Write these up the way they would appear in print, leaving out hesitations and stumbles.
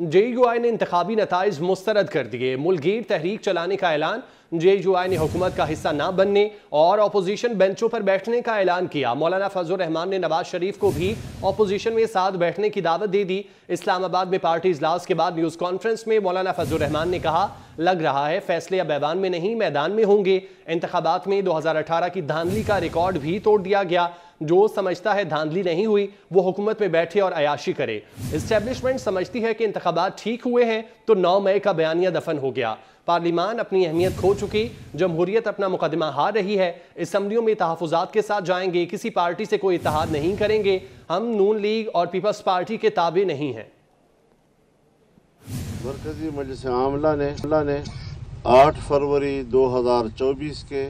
JUI نے انتخابی نتائج مسترد کر دیے۔ ملکگیر تحریک چلانے کا اعلان۔ JUI نے حکومت کا حصہ نہ بننے اور اپوزیشن بینچوں پر بیٹھنے کا اعلان کیا۔ مولانا فضل الرحمان نے نواز شریف کو بھی اپوزیشن میں ساتھ بیٹھنے کی دعوت دے دی۔ اسلام آباد میں پارٹی اجلاس کے بعد نیوز کانفرنس میں مولانا فضل الرحمان نے کہا، لگ رہا ہے فیصلے اب ایوان میں نہیں میدان میں ہوں گے۔ انتخابات میں 2018 کی دھاندلی کا ریکارڈ بھی توڑ دیا گیا۔ جو سمجھتا ہے دھاندلی نہیں ہوئی وہ حکومت میں بیٹھے اور عیاشی کرے۔ اسٹیبلشمنٹ سمجھتی ہے کہ انتخابات ٹھیک ہوئے ہیں تو 9 مئی کا بیانیہ دفن ہو گیا۔ پارلیمان اپنی اہمیت کھو چکی، جمہوریت اپنا مقدمہ ہار رہی ہے۔ اسمبلیوں میں تحفظات کے ساتھ جائیں گے، کسی پارٹی سے کوئی اتحاد نہیں کریں گے۔ ہم نون لیگ اور پیپلز پارٹی کے تابع نہیں ہیں۔ مرکزی مجلس عاملہ نے 8 فروری 2024 کے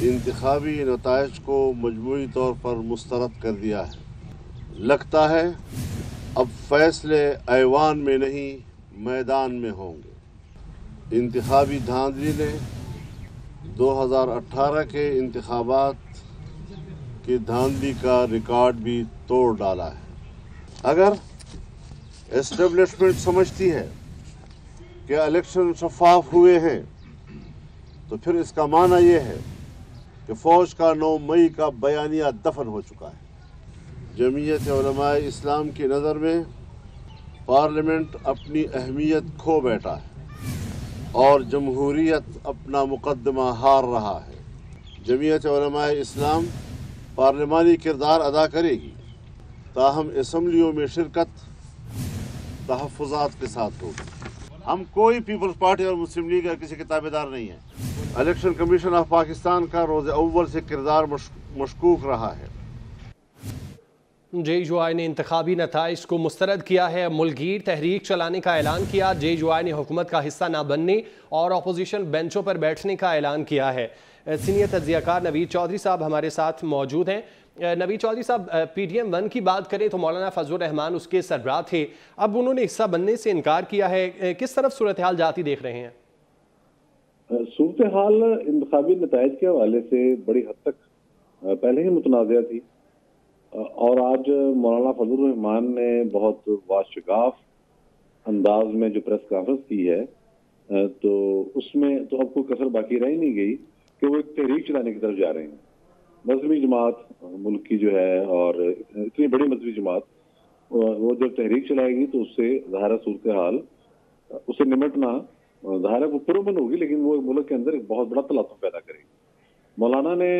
انتخابی نتائج کو مجموعی طور پر مسترد کر دیا ہے۔ لگتا ہے اب فیصلے ایوان میں نہیں میدان میں ہوں گے۔ انتخابی دھاندلی نے 2018 کے انتخابات کی دھاندلی کا ریکارڈ بھی توڑ ڈالا ہے۔ اگر اسٹیبلشمنٹ سمجھتی ہے کہ الیکشن شفاف ہوئے ہیں تو پھر اس کا معنی یہ ہے کہ فوج کا 9 مئی کا بیانیہ دفن ہو چکا ہے۔ جمعیت علماء اسلام کی نظر میں پارلیمنٹ اپنی اہمیت کھو بیٹھا ہے اور جمہوریت اپنا مقدمہ ہار رہا ہے۔ جمعیت علماء اسلام پارلیمانی کردار ادا کرے گی، تاہم اسمبلیوں میں شرکت تحفظات کے ساتھ ہوگی۔ ہم کوئی پیپلز پارٹی اور مسلم لیگ یا کسی کے تابع دار نہیں ہیں۔ الیکشن کمیشن آف پاکستان کا روز اول سے کردار مشکوک رہا ہے۔ JUI نے انتخابی نتائج کو مسترد کیا ہے۔ ملکگیر تحریک چلانے کا اعلان کیا۔ JUI نے حکومت کا حصہ نہ بننے اور اپوزیشن بینچوں پر بیٹھنے کا اعلان کیا ہے۔ سینئر تجزیہ کار نوید چودھری صاحب ہمارے ساتھ موجود ہیں۔ نوید چودھری صاحب، PDM 1 کی بات کریں تو مولانا فضل الرحمان اس کے سربراہ تھے، اب انہوں نے حصہ بننے سے انکار کیا ہے، کس طرف صورتحال جاتی دیکھ رہے ہیں؟ صورتحال انتخابی نتائج کے حوالے سے بڑی حد تک پہلے ہی متنازع تھی، اور آج مولانا فضل الرحمان نے بہت واشگاف انداز میں جو پریس کانفرنس کی ہے تو اس میں تو اب کوئی کسر باقی رہ نہیں گئی کہ وہ ایک تحریک چلانے کی طرف جا رہے ہیں۔ مذہبی جماعت ملک کی جو ہے، اور اتنی بڑی مذہبی جماعت، وہ جب تحریک چلائے گی تو اس سے ظاہر صورتحال اسے نمٹنا ظاہر ہے وہ پرامن ہوگی، لیکن وہ ملک کے اندر ایک بہت بڑا تلاطم پیدا کرے گی۔ مولانا نے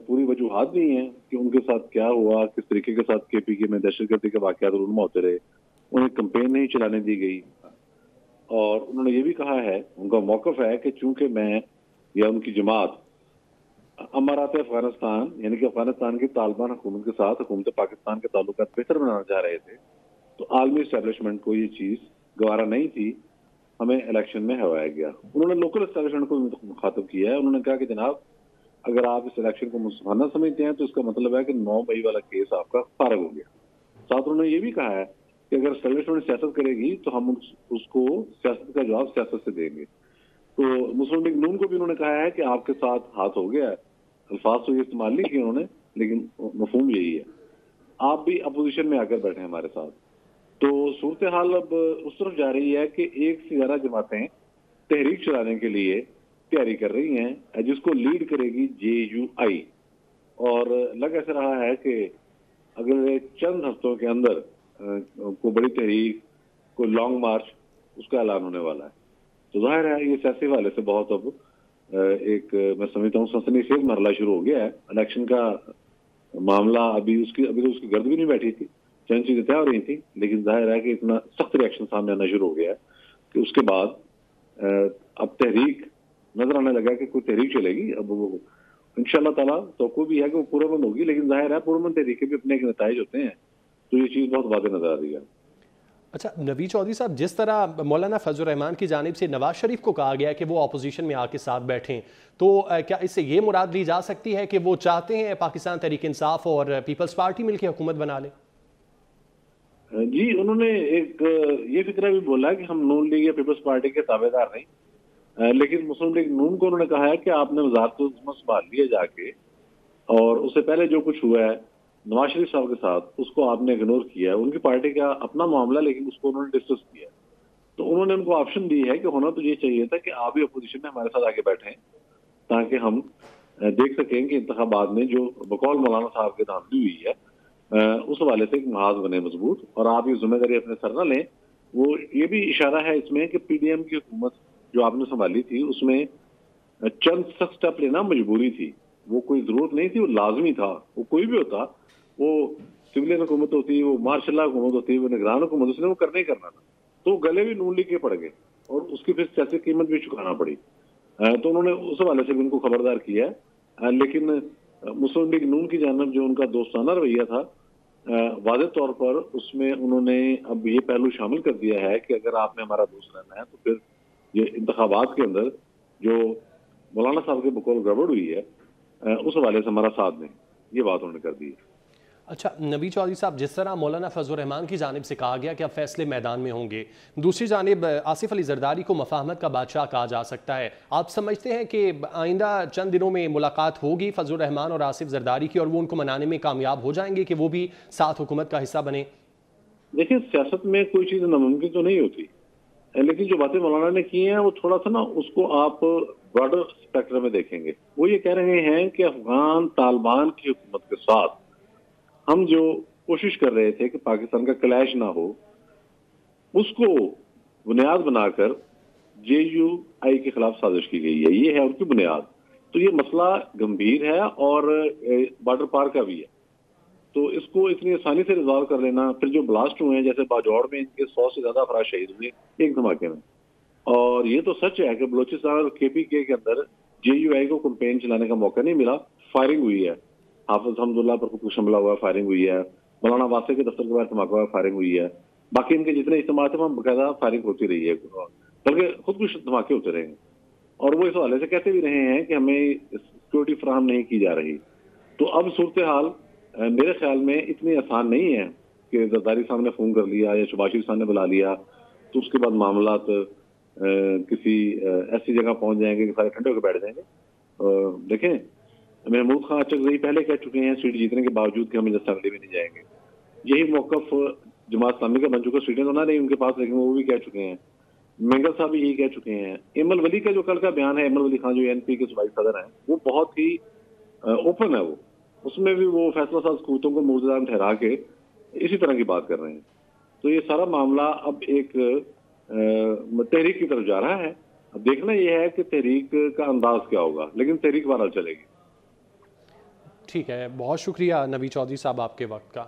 پوری وجوہات دی ہیں کہ ان کے ساتھ کیا ہوا، کس طریقے کے ساتھ KPK میں دہشت گردی کے واقعات رونما ہوتے رہے، انہیں کمپین نہیں چلانے دی گئی، اور انہوں نے یہ بھی کہا ہے، ان کا موقف ہے کہ چونکہ میں یا ان کی جماعت امارات افغانستان یعنی کہ افغانستان کی طالبان حکومت کے ساتھ حکومت پاکستان کے تعلقات بہتر بنانا چاہ رہے تھے، تو عالمی اسٹیبلشمنٹ کو یہ چیز گوارا نہیں تھی، ہمیں الیکشن میں ہوایا گیا۔ انہوں نے لوکل اسٹیبلشمنٹ کو مخاطب کیا ہے۔ انہوں نے کہا کہ جناب اگر آپ اس الیکشن کو منصفانہ سمجھتے ہیں تو اس کا مطلب ہے کہ 9 مئی والا کیس آپ کا فارغ ہو گیا۔ ساتھ انہوں نے یہ بھی کہا ہے کہ اگر اسٹیبلشمنٹ سیاست کرے گی تو ہم اس کو سیاست کا جواب سیاست سے دیں گے۔ تو مسلم لیگ نون کو بھی انہوں نے کہا ہے کہ آپ کے ساتھ ہاتھ ہو گیا ہے، الفاظ تو یہ استعمال نہیں کیے انہوں نے، لیکن مفہوم یہی ہے، آپ بھی اپوزیشن میں آ کر بیٹھے ہمارے ساتھ۔ تو صورتحال اب اس طرف جا رہی ہے کہ ایک سے زیادہ جماعتیں تحریک چلانے کے لیے تیاری کر رہی ہیں، جس کو لیڈ کرے گی JUI، اور لگ ایسا رہا ہے کہ اگلے چند ہفتوں کے اندر کوئی بڑی تحریک، کوئی لانگ مارچ، اس کا اعلان ہونے والا ہے۔ تو ظاہر ہے یہ سیاسی حوالے سے بہت اب ایک میں سمجھتا ہوں سنسنی خیز مرحلہ شروع ہو گیا ہے۔ الیکشن کا معاملہ ابھی تو اس کی گرد بھی نہیں بیٹھی تھی، چند چیزیں طے ہو رہی تھیں، لیکن ظاہر ہے کہ اتنا سخت ریئیکشن سامنے آنا شروع ہو گیا ہے کہ اس کے بعد اب تحریک نظر آنے لگا کہ کوئی تحریک چلے گی۔ اب وہ انشاءاللہ تعالیٰ توقع بھی ہے کہ وہ پرامن ہوگی، لیکن ظاہر ہے پرامن تحریکیں بھی اپنے ایک نتائج ہوتے ہیں، تو یہ چیز بہت واضح نظر آ رہی ہے۔ اچھا نوید چودھری صاحب، جس طرح مولانا فضل الرحمان کی جانب سے نواز شریف کو کہا گیا ہے کہ وہ اپوزیشن میں آ کے ساتھ بیٹھیں، تو کیا اس سے یہ مراد لی جا سکتی ہے کہ وہ چاہتے ہیں پاکستان تحریک انصاف اور پیپلز پارٹی مل کے حکومت بنا لیں؟ جی، انہوں نے ایک یہ فکرہ بھی بولا کہ ہم نون لیگ یا پیپلز پارٹی کے تابع دار نہیں، لیکن مسلم لیگ نون کو انہوں نے کہا ہے کہ آپ نے وزارت عظمت سنبھال لیا جا کے، اور اس سے پہلے جو کچھ ہوا ہے نواز شریف صاحب کے ساتھ اس کو آپ نے اگنور کیا ہے۔ ان کی پارٹی کا اپنا معاملہ، لیکن اس کو انہوں نے ڈسکس کیا ہے۔ تو انہوں نے ان کو آپشن دی ہے کہ ہونا تو یہ چاہیے تھا کہ آپ بھی اپوزیشن میں ہمارے ساتھ آگے بیٹھیں تاکہ ہم دیکھ سکیں کہ انتخابات میں جو بقول مولانا صاحب کی دھاندلی ہوئی ہے اس حوالے سے ایک محاذ بنے مضبوط، اور آپ یہ ذمہ داری اپنے سر نہ لیں۔ وہ یہ بھی اشارہ ہے اس میں کہ پی ڈی ایم کی حکومت جو آپ نے سنبھالی تھی اس میں چند سخت سٹیپ لینا مجبوری تھی، وہ کوئی ضرورت نہیں تھی، وہ لازمی تھا۔ وہ کوئی بھی ہوتا، وہ سویلین حکومت ہوتی، وہ مارشل لا حکومت ہوتی، وہ نگران حکومت، اس نے وہ کرنا ہی کرنا تھا، تو گلے بھی نون لیگ کے پڑ گئے اور اس کی پھر سیاسی قیمت بھی چکانا پڑی۔ تو انہوں نے اس حوالے سے بھی ان کو خبردار کیا ہے، لیکن مسلم لیگ نون کی جانب جو ان کا دوستانہ رویہ تھا واضح طور پر اس میں انہوں نے اب یہ پہلو شامل کر دیا ہے کہ اگر آپ نے ہمارا دوست رہنا ہے تو پھر یہ انتخابات کے اندر جو مولانا صاحب کے بقول گڑبڑ ہوئی ہے اس حوالے سے ہمارا ساتھ دیں، یہ بات انہوں نے کر دی ہے۔ اچھا نبی چودھری صاحب، جس طرح مولانا فضل الرحمان کی جانب سے کہا گیا کہ اب فیصلے میدان میں ہوں گے، دوسری جانب آصف علی زرداری کو مفاہمت کا بادشاہ کہا جا سکتا ہے، آپ سمجھتے ہیں کہ آئندہ چند دنوں میں ملاقات ہوگی فضل الرحمان اور آصف زرداری کی اور وہ ان کو منانے میں کامیاب ہو جائیں گے کہ وہ بھی ساتھ حکومت کا حصہ بنے؟ دیکھیں سیاست میں کوئی چیز ناممکن تو نہیں ہوتی، لیکن جو باتیں مولانا نے کی ہیں وہ تھوڑا سا نا اس کو آپ براڈر اسپیکٹرم میں دیکھیں گے۔ وہ یہ کہہ رہے ہیں کہ افغان طالبان کی حکومت کے ساتھ ہم جو کوشش کر رہے تھے کہ پاکستان کا کلیش نہ ہو، اس کو بنیاد بنا کر جے یو آئی کے خلاف سازش کی گئی ہے، یہ ہے ان کی بنیاد۔ تو یہ مسئلہ گمبھیر ہے اور بارڈر پار کا بھی ہے، تو اس کو اتنی آسانی سے ریزالو کر لینا، پھر جو بلاسٹ ہوئے ہیں جیسے باجوڑ میں ان کے 100 سے زیادہ افراد شہید ہوئے ایک دھماکے میں، اور یہ تو سچ ہے کہ بلوچستان اور کے پی کے اندر جے یو آئی کو کمپین چلانے کا موقع نہیں ملا، فائرنگ ہوئی ہے، حافظ حمداللہ پر خودکش حملہ ہوا ہے، فائرنگ ہوئی ہے، مولانا واسع کے دفتر کے باہر دھماکہ ہوا ہے، فائرنگ ہوئی ہے، باقی ان کے جتنے اجتماعات ہیں وہاں باقاعدہ فائرنگ ہوتی رہی ہے، بلکہ خودکش دھماکے ہوتے رہے ہیں، اور وہ اس حوالے سے کہتے بھی رہے ہیں کہ ہمیں سیکورٹی فراہم نہیں کی جا رہی۔ تو اب صورتحال میرے خیال میں اتنی آسان نہیں ہے کہ زرداری صاحب نے فون کر لیا یا شباز شریف صاحب نے بلا لیا تو اس کے بعد معاملات کسی ایسی جگہ پہنچ جائیں گے کہ سارے ٹھنڈے ہو کے بیٹھ جائیں گے۔ دیکھیں محمود خان چکزئی پہلے کہہ چکے ہیں سیٹ جیتنے کے باوجود کہ ہم اسمبلی میں نہیں جائیں گے، یہی موقف جماعت اسلامی کا بن چکا، سیٹیں تو نہ رہی ان کے پاس لیکن وہ بھی کہہ چکے ہیں، مینگل صاحب بھی یہی کہہ چکے ہیں۔ ایمل ولی کا جو کل کا بیان ہے، ایمل ولی خان جو این پی کے صوبائی صدر ہیں، وہ بہت ہی اوپن ہے، وہ اس میں بھی وہ فیصلہ ساز قوتوں کو موزدان ٹھہرا کے اسی طرح کی بات کر رہے ہیں۔ تو یہ سارا معاملہ اب ایک تحریک کی طرف جا رہا ہے، اب دیکھنا یہ ہے کہ تحریک کا انداز کیا ہوگا، لیکن تحریک بہرحال چلے گی۔ ٹھیک ہے، بہت شکریہ نبی چودھری صاحب آپ کے وقت کا۔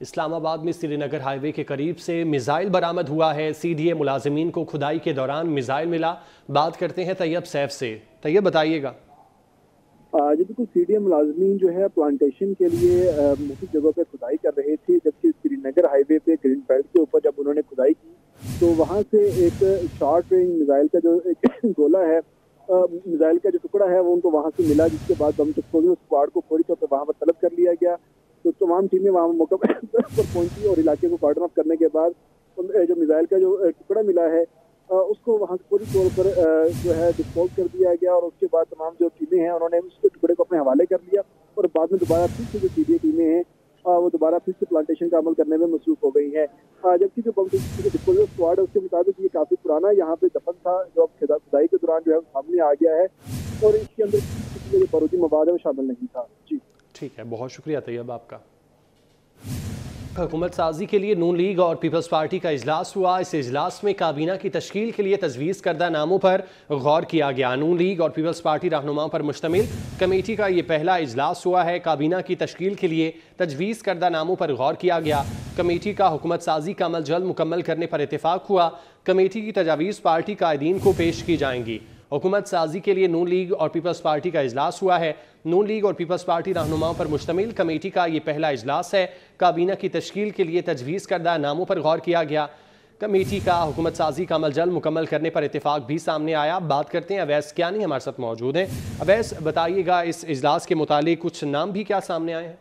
اسلام آباد میں سری نگر ہائی وے کے قریب سے میزائل برآمد ہوا ہے، سی ڈی اے ملازمین کو کھدائی کے دوران میزائل ملا۔ بات کرتے ہیں طیب سیف سے۔ طیب بتائیے گا۔ جی بالکل، سی ڈی اے ملازمین جو ہے پلانٹیشن کے لیے مختلف جگہوں پہ کھدائی کر رہے تھے، جبکہ سری نگر ہائی وے پہ گرین بیلٹ کے اوپر جب انہوں نے کھدائی کی تو وہاں سے ایک شارٹ رینج میزائل کا جو ایک گولہ ہے، میزائل کا جو ٹکڑا ہے وہ ان کو وہاں سے ملا، جس کے بعد بم ٹکڑوں اسکواڈ کو فوری طور پہ وہاں پر طلب کر لیا گیا۔ تو تمام ٹیمیں وہاں موقع پر پہنچی اور علاقے کو کارڈن آف کرنے کے بعد جو میزائل کا جو ٹکڑا ملا ہے اس کو وہاں سے پوری طور پر جو ہے ڈسپوز کر دیا گیا، اور اس کے بعد تمام جو ٹیمیں ہیں انہوں نے اس کے ٹکڑے کو اپنے حوالے کر لیا، اور بعد میں دوبارہ پھر سے جو سی ڈی اے ٹیمیں ہیں وہ دوبارہ پھر سے پلانٹیشن کا عمل کرنے میں مصروف ہو گئی ہیں۔ جبکہ جو ڈسپوزل اسکواڈ ہے اس کے مطابق یہ کافی پرانا یہاں پہ دفن تھا، جو اب کھدائی کے دوران جو ہے سامنے آ گیا ہے، اور اس کے اندر کسی جو بارودی مواد ہے وہ شامل نہیں تھا۔ جی ٹھیک ہے، بہت شکریہ طیب آپ کا۔ حکومت سازی کے لیے نون لیگ اور پیپلز پارٹی کا اجلاس ہوا۔ اس اجلاس میں کابینہ کی تشکیل کے لیے تجویز کردہ ناموں پر غور کیا گیا۔ نون لیگ اور پیپلز پارٹی رہنماؤں پر مشتمل کمیٹی کا یہ پہلا اجلاس ہوا ہے۔ کابینہ کی تشکیل کے لیے تجویز کردہ ناموں پر غور کیا گیا۔ کمیٹی کا حکومت سازی کا عمل جلد مکمل کرنے پر اتفاق ہوا۔ کمیٹی کی تجاویز پارٹی قائدین کو پیش کی جائیں گی۔ حکومت سازی کے لیے نون لیگ اور پیپلز پارٹی کا اجلاس ہوا ہے۔ نون لیگ اور پیپلز پارٹی رہنماؤں پر مشتمل کمیٹی کا یہ پہلا اجلاس ہے۔ کابینہ کی تشکیل کے لیے تجویز کردہ ناموں پر غور کیا گیا۔ کمیٹی کا حکومت سازی کا عمل جلد مکمل کرنے پر اتفاق بھی سامنے آیا۔ بات کرتے ہیں اویس کیانی ہمارے ساتھ موجود ہیں۔ اویس بتائیے گا اس اجلاس کے متعلق کچھ نام بھی کیا سامنے آئے ہیں؟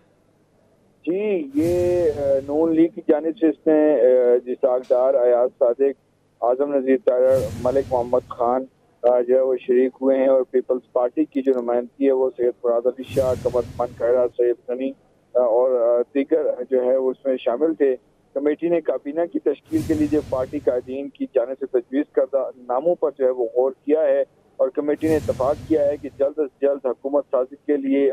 جی، یہ نون لیگ کی جانب سے اس میں جساک ڈار، ایاز صادق، اعظم نذیر طاہر، ملک محمد خان جو ہے وہ شریک ہوئے ہیں، اور پیپلز پارٹی کی جو نمائندگی ہے وہ سید فراد علی شاہ، قمر خان کھیرا، سید غنی اور دیگر جو ہے وہ اس میں شامل تھے۔ کمیٹی نے کابینہ کی تشکیل کے لیے جو پارٹی قائدین کی جانب سے تجویز کردہ ناموں پر جو ہے وہ غور کیا ہے، اور کمیٹی نے اتفاق کیا ہے کہ جلد از جلد حکومت سازی کے لیے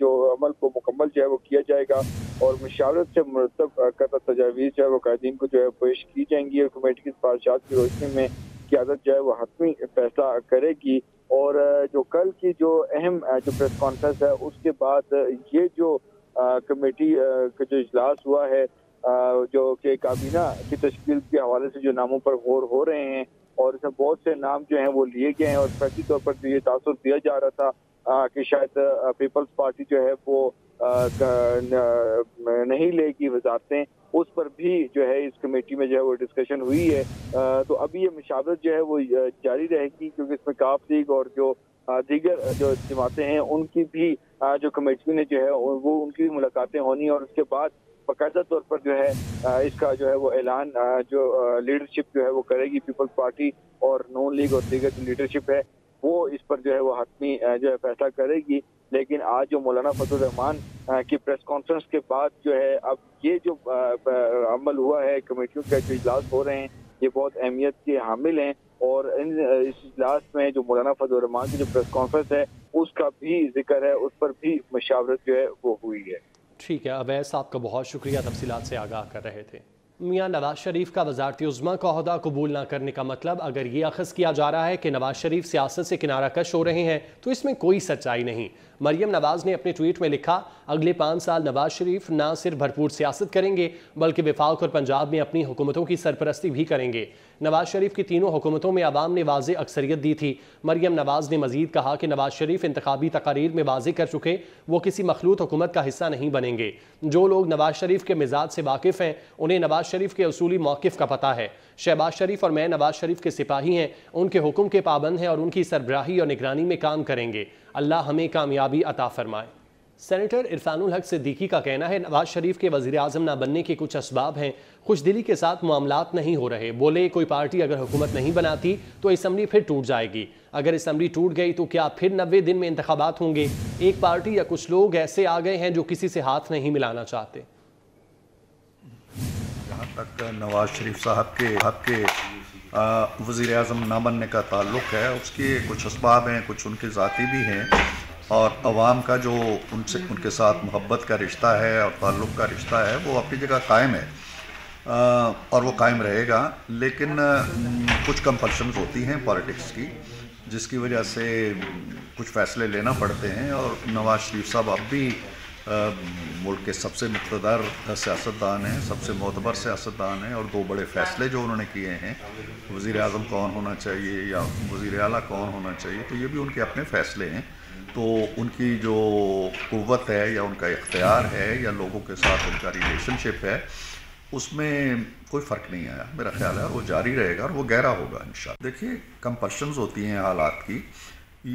جو عمل کو مکمل جو ہے وہ کیا جائے گا، اور مشاورت سے مرتب کردہ تجاویز جو ہے وہ قائدین کو جو ہے پیش کی جائیں گی، اور کمیٹی کی سفارشات کی روشنی میں قیادت جو ہے وہ حتمی فیصلہ کرے گی۔ اور جو کل کی جو اہم جو پریس کانفرنس ہے اس کے بعد یہ جو کمیٹی کا جو اجلاس ہوا ہے جو کہ کابینہ کی تشکیل کے حوالے سے جو ناموں پر غور ہو رہے ہیں، اور اس میں بہت سے نام جو ہیں وہ لیے گئے ہیں، اور فیصلی طور پر یہ تاثر دیا جا رہا تھا کہ شاید پیپلز پارٹی جو ہے وہ نہیں لے گی وزارتیں، اس پر بھی جو ہے اس کمیٹی میں جو ہے وہ ڈسکشن ہوئی ہے۔ تو ابھی یہ مشاورت جو ہے وہ جاری رہے گی، کیونکہ اس میں کاف لیگ اور جو دیگر جو جماعتیں ہیں ان کی بھی جو کمیٹی نے جو ہے وہ ان کی ملاقاتیں ہونی، اور اس کے بعد باقاعدہ طور پر جو ہے اس کا جو ہے وہ اعلان جو لیڈرشپ جو ہے وہ کرے گی پیپلز پارٹی اور نون لیگ اور دیگر جو لیڈرشپ ہے وہ اس پر جو ہے وہ حتمی جو ہے فیصلہ کرے گی۔ لیکن آج جو مولانا فضل الرحمان کی پریس کانفرنس کے بعد جو ہے اب یہ جو عمل ہوا ہے، کمیٹیوں کے جو اجلاس ہو رہے ہیں یہ بہت اہمیت کے حامل ہیں، اور اس اجلاس میں جو مولانا فضل الرحمان کی جو پریس کانفرنس ہے اس کا بھی ذکر ہے، اس پر بھی مشاورت جو ہے وہ ہوئی ہے۔ ٹھیک ہے، اویس آپ کا بہت شکریہ، تفصیلات سے آگاہ کر رہے تھے۔ میاں نواز شریف کا وزارت عظمیٰ کا عہدہ قبول نہ کرنے کا مطلب اگر یہ اخذ کیا جا رہا ہے کہ نواز شریف سیاست سے کنارہ کش ہو رہے ہیں تو اس میں کوئی سچائی نہیں۔ مریم نواز نے اپنے ٹویٹ میں لکھا، اگلے 5 سال نواز شریف نہ صرف بھرپور سیاست کریں گے بلکہ وفاق اور پنجاب میں اپنی حکومتوں کی سرپرستی بھی کریں گے۔ نواز شریف کی تینوں حکومتوں میں عوام نے واضح اکثریت دی تھی۔ مریم نواز نے مزید کہا کہ نواز شریف انتخابی تقاریر میں واضح کر چکے وہ کسی مخلوط حکومت کا حصہ نہیں بنیں گے۔ جو لوگ نواز شریف کے مزاج سے واقف ہیں انہیں نواز شریف کے اصولی موقف کا پتہ ہے۔ شہباز شریف اور میں نواز شریف کے سپاہی ہیں، ان کے حکم کے پابند ہیں اور ان کی سربراہی اور نگرانی میں کام کریں گے۔ اللہ ہمیں کامیابی عطا فرمائے۔ سینیٹر عرفان الحق صدیقی کا کہنا ہے نواز شریف کے وزیر اعظم نہ بننے کے کچھ اسباب ہیں، خوش دلی کے ساتھ معاملات نہیں ہو رہے۔ بولے کوئی پارٹی اگر حکومت نہیں بناتی تو اسمبلی پھر ٹوٹ جائے گی، اگر اسمبلی ٹوٹ گئی تو کیا پھر 90 دن میں انتخابات ہوں گے؟ ایک پارٹی یا کچھ لوگ ایسے آ گئے ہیں جو کسی سے ہاتھ نہیں ملانا چاہتے۔ جہاں تک نواز شریف صاحب کے وزیر اعظم نہ بننے کا تعلق ہے، اس کے کچھ اسباب ہیں، کچھ ان کے ذاتی بھی ہیں، اور عوام کا جو ان کے ساتھ محبت کا رشتہ ہے اور تعلق کا رشتہ ہے وہ اپنی جگہ قائم ہے، اور وہ قائم رہے گا۔ لیکن کچھ کمپلشنز ہوتی ہیں پالیٹکس کی، جس کی وجہ سے کچھ فیصلے لینا پڑتے ہیں، اور نواز شریف صاحب اب بھی ملک کے سب سے مقتدر سیاستدان ہیں، سب سے معتبر سیاستدان ہیں، اور 2 بڑے فیصلے جو انہوں نے کیے ہیں، وزیر اعظم کون ہونا چاہیے یا وزیر اعلیٰ کون ہونا چاہیے، تو یہ بھی ان کے اپنے فیصلے ہیں۔ تو ان کی جو قوت ہے یا ان کا اختیار ہے یا لوگوں کے ساتھ ان کا ریلیشن شپ ہے، اس میں کوئی فرق نہیں آیا میرا خیال ہے، اور وہ جاری رہے گا اور وہ گہرا ہوگا انشاءاللہ۔ دیکھیے کمپلشنز ہوتی ہیں حالات کی،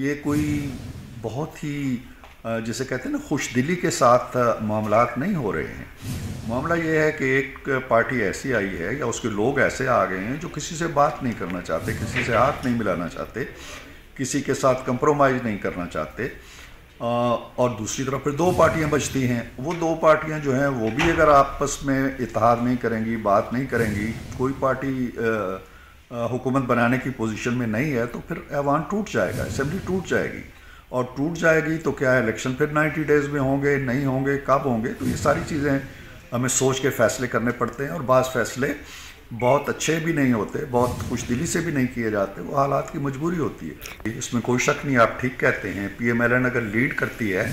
یہ کوئی بہت ہی جسے کہتے ہیں نا خوش دلی کے ساتھ معاملات نہیں ہو رہے ہیں۔ معاملہ یہ ہے کہ ایک پارٹی ایسی آئی ہے یا اس کے لوگ ایسے آ گئے ہیں جو کسی سے بات نہیں کرنا چاہتے، کسی سے ہاتھ نہیں ملانا چاہتے، کسی کے ساتھ کمپرومائز نہیں کرنا چاہتے، اور دوسری طرف پھر 2 پارٹیاں بچتی ہیں۔ وہ 2 پارٹیاں جو ہیں وہ بھی اگر آپس میں اتحاد نہیں کریں گی، بات نہیں کریں گی، کوئی پارٹی حکومت بنانے کی پوزیشن میں نہیں ہے، تو پھر ایوان ٹوٹ جائے گا، اسمبلی ٹوٹ جائے گی، اور ٹوٹ جائے گی تو کیا الیکشن پھر 90 ڈیز میں ہوں گے، نہیں ہوں گے، کب ہوں گے؟ تو یہ ساری چیزیں ہمیں سوچ کے فیصلے کرنے پڑتے ہیں، اور بعض فیصلے بہت اچھے بھی نہیں ہوتے، بہت خوش دلی سے بھی نہیں کیے جاتے، وہ حالات کی مجبوری ہوتی ہے۔ اس میں کوئی شک نہیں، آپ ٹھیک کہتے ہیں، پی ایم ایل این اگر لیڈ کرتی ہے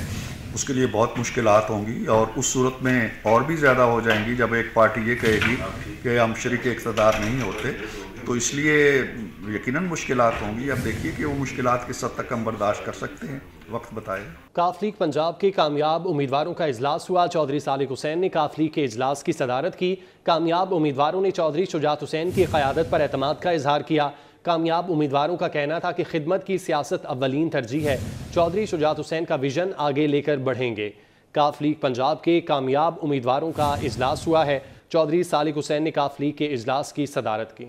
اس کے لیے بہت مشکلات ہوں گی، اور اس صورت میں اور بھی زیادہ ہو جائیں گی جب ایک پارٹی یہ کہے گی کہ ہم شریک اقتدار نہیں ہوتے، تو اس لیے یقیناً مشکلات ہوں گی۔ اب دیکھیے کہ وہ مشکلات کس حد تک ہم برداشت کر سکتے ہیں، وقت بتائے۔ کاف لیگ پنجاب کے کامیاب امیدواروں کا اجلاس ہوا، چودھری صالح حسین نے کاف لیگ کے اجلاس کی صدارت کی۔ کامیاب امیدواروں نے چودھری شجاعت حسین کی قیادت پر اعتماد کا اظہار کیا۔ کامیاب امیدواروں کا کہنا تھا کہ خدمت کی سیاست اولین ترجیح ہے، چودھری شجاعت حسین کا ویژن آگے لے کر بڑھیں گے۔ کاف لیگ پنجاب کے کامیاب امیدواروں کا اجلاس ہوا ہے، چودھری صالح حسین نے کاف لیگ کے اجلاس کی صدارت کی۔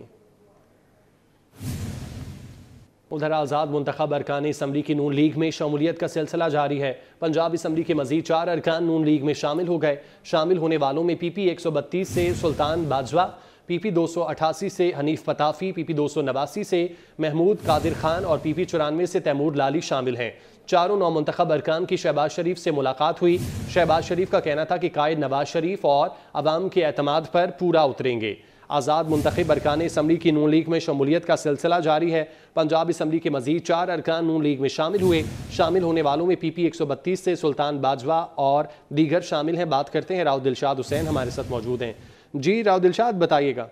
ادھر آزاد منتخب ارکان اسمبلی کی نون لیگ میں شمولیت کا سلسلہ جاری ہے۔ پنجاب اسمبلی کے مزید 4 ارکان نون لیگ میں شامل ہو گئے۔ شامل ہونے والوں میں پی پی 132 سے سلطان باجوہ، پی پی 288 سے حنیف پتافی، پی پی 289 سے محمود قادر خان اور پی پی 94 سے تیمور لالی شامل ہیں۔ چاروں نو منتخب ارکان کی شہباز شریف سے ملاقات ہوئی۔ شہباز شریف کا کہنا تھا کہ قائد نواز شریف اور عوام کے اعتماد پر پورا اتریں گے۔ آزاد منتخب ارکان اسمبلی کی نون لیگ میں شمولیت کا سلسلہ جاری ہے۔ پنجاب اسمبلی کے مزید 4 ارکان نون لیگ میں شامل ہوئے۔ شامل ہونے والوں میں پی پی 132 سے سلطان باجوہ اور دیگر شامل ہیں۔ بات کرتے ہیں راؤ دلشاد حسین ہمارے ساتھ موجود ہیں۔ جی راؤ دلشاد بتائیے گا۔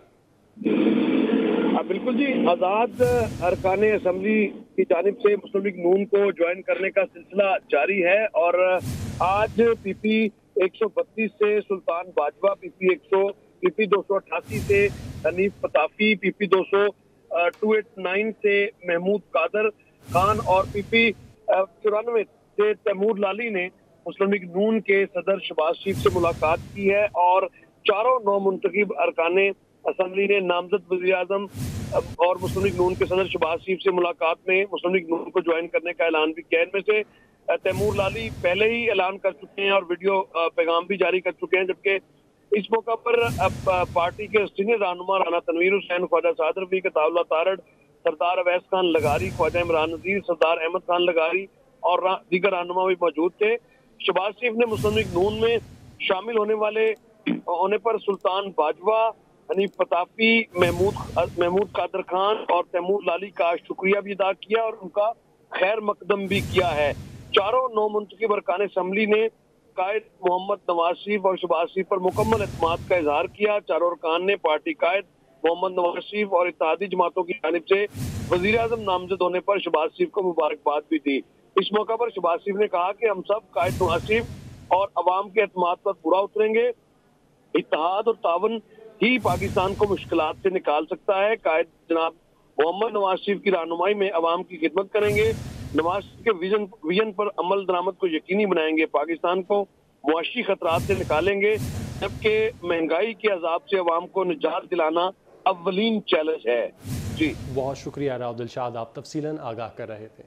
بالکل جی، آزاد ارکان اسمبلی کی جانب سے مسلم لیگ نون کو جوائن کرنے کا سلسلہ جاری ہے، اور آج پی پی 132 سے سلطان باجوہ، پی پی 288 سے حنیف پتافی، پی پی 289 سے محمود قادر خان اور پی پی 94 سے تیمور لالی نے مسلم لیگ نون کے صدر شہباز شریف سے ملاقات کی ہے، اور چاروں نو منتخب ارکان اسمبلی نے نامزد وزیر اعظم اور مسلم لیگ نون کے صدر شہباز شریف سے ملاقات میں مسلم لیگ نون کو جوائن کرنے کا اعلان بھی کیا۔ ان میں سے تیمور لالی پہلے ہی اعلان کر چکے ہیں اور ویڈیو پیغام بھی جاری کر چکے ہیں، جبکہ اس موقع پر پارٹی کے سینئر رہنما رانا تنویر حسین، خواجہ سعد رفیع، کتاب اللہ تارڑ، سردار اویس خان لغاری، خواجہ عمران نذیر، سردار احمد خان لغاری اور دیگر رہنما بھی موجود تھے۔ شہباز شریف نے مسلم لیگ نون میں شامل ہونے پر سلطان باجوہ، حنیف پتافی، محمود قادر خان اور تیمور لالی کا شکریہ بھی ادا کیا اور ان کا خیر مقدم بھی کیا ہے۔ چاروں نو منتخب ارکان اسمبلی نے قائد محمد نواز شریف اور شہباز شریف پر مکمل اعتماد کا اظہار کیا۔ چاروں ارکان نے پارٹی قائد محمد نواز شریف اور اتحادی جماعتوں کی جانب سے وزیر اعظم نامزد ہونے پر شہباز شریف کو مبارکباد بھی دی۔ اس موقع پر شہباز شریف نے کہا کہ ہم سب قائد نواز شریف اور عوام کے اعتماد پر پورا اتریں گے۔ اتحاد اور تعاون ہی پاکستان کو مشکلات سے نکال سکتا ہے۔ قائد جناب محمد نواز شریف کی رہنمائی میں عوام کی خدمت کریں گے، نواز شریف کے ویژن پر عمل درآمد کو یقینی بنائیں گے، پاکستان کو معاشی خطرات سے نکالیں گے، جبکہ مہنگائی کے عذاب سے عوام کو نجات دلانا اولین چیلنج ہے۔ جی بہت شکریہ راؤ دلشاد، آپ تفصیلاً آگاہ کر رہے تھے۔